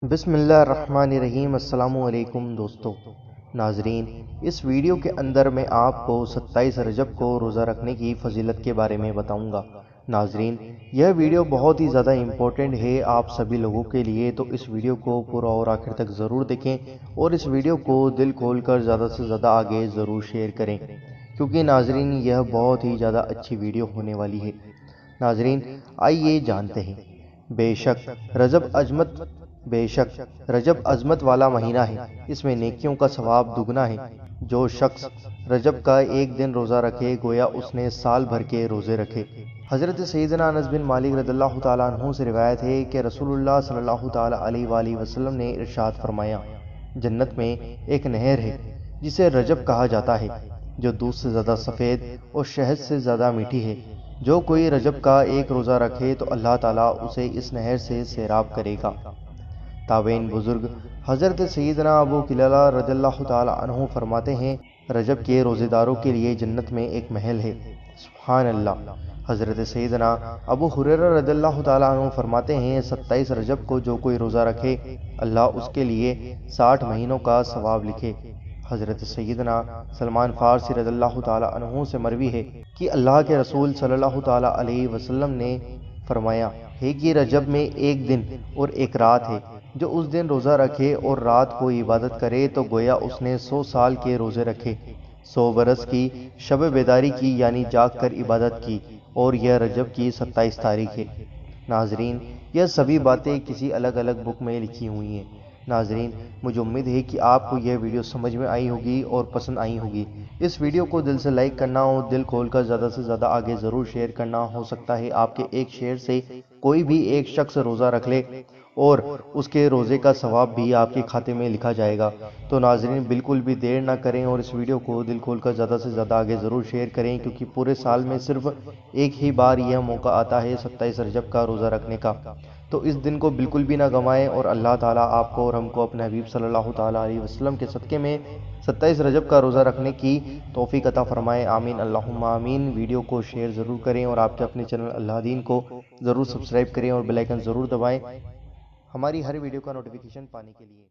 بسم اللہ الرحمن الرحیم۔ السلام علیکم دوستو ناظرین، اس ویڈیو کے اندر میں آپ کو 27 رجب کو روزہ رکھنے کی فضیلت کے بارے میں بتاؤں گا۔ ناظرین، یہ ویڈیو بہت ہی زیادہ امپورٹنٹ ہے آپ سبھی لوگوں کے لیے، تو اس ویڈیو کو پورا اور آخر تک ضرور دیکھیں اور اس ویڈیو کو دل کھول کر زیادہ سے زیادہ آگے ضرور شیئر کریں، کیونکہ ناظرین یہ بہت ہی زیادہ اچھی ویڈیو ہونے والی ہے۔ ناظرین، آئیے جانتے ہیں۔ بے شک رجب عظمت والا مہینہ ہے، اس میں نیکیوں کا ثواب دگنا ہے۔ جو شخص رجب کا ایک دن روزہ رکھے گویا اس نے سال بھر کے روزے رکھے۔ حضرت سیدنا انس بن مالک رضی اللہ تعالیٰ عنہ سے روایت ہے کہ رسول اللہ صلی اللہ تعالیٰ علیہ وآلہ وسلم نے ارشاد فرمایا، جنت میں ایک نہر ہے جسے رجب کہا جاتا ہے، جو دودھ سے زیادہ سفید اور شہد سے زیادہ میٹھی ہے۔ جو کوئی رجب کا ایک روزہ رکھے تو اللہ تعالیٰ اسے اس نہر سے سیراب کرے گا۔ تابعین بزرگ حضرت سیدنا ابو قلابہ رضی اللہ تعالیٰ عنہ فرماتے ہیں، رجب کے روزے داروں کے لیے جنت میں ایک محل ہے۔ سبحان اللہ۔ حضرت سیدنا ابو ہریرہ رضی اللہ تعالیٰ عنہ فرماتے ہیں، 27 رجب کو جو کوئی روزہ رکھے اللہ اس کے لیے 60 مہینوں کا ثواب لکھے۔ حضرت سیدنا سلمان فارسی رضی اللہ تعالیٰ عنہ سے مروی ہے کہ اللہ کے رسول صلی اللہ تعالیٰ علیہ وسلم نے فرمایا ہے کہ رجب میں ایک دن اور ایک رات ہے، جو اس دن روزہ رکھے اور رات کو عبادت کرے تو گویا اس نے 100 سال کے روزے رکھے، 100 برس کی شب بیداری کی یعنی جاگ کر عبادت کی، اور یہ رجب کی 27 تاریخ ہے۔ ناظرین، یہ سبھی باتیں کسی الگ الگ بک میں لکھی ہوئی ہیں۔ ناظرین، مجھے امید ہے کہ آپ کو یہ ویڈیو سمجھ میں آئی ہوگی اور پسند آئی ہوگی۔ اس ویڈیو کو دل سے لائک کرنا اور دل کھول کر زیادہ سے زیادہ آگے ضرور شیئر کرنا۔ ہو سکتا ہے آپ کے ایک شیئر سے کوئی بھی ایک شخص روزہ رکھ لے اور اس کے روزے کا ثواب بھی آپ کے کھاتے میں لکھا جائے گا۔ تو ناظرین، بالکل بھی دیر نہ کریں اور اس ویڈیو کو دل کھول کر زیادہ سے زیادہ آگے ضرور شیئر کریں، کیونکہ پورے سال میں صرف ایک ہی بار یہ موقع آتا ہے 27 رجب کا روزہ رکھنے کا۔ تو اس دن کو بالکل بھی نہ گنوائیں، اور اللہ تعالیٰ آپ کو اور ہم کو اپنے حبیب صلی اللہ تعالیٰ علیہ وسلم کے صدقے میں 27 رجب کا روزہ رکھنے کی توفیق عطا فرمائے۔ آمین اللہم آمین۔ ویڈیو کو شیئر ضرور کریں اور آپ کے اپنے چینل اللہ دین کو ضرور سبسکرائب کریں اور بیل آئیکن ضرور دبائیں ہماری ہر ویڈیو کا نوٹیفیکیشن پانے کے لیے۔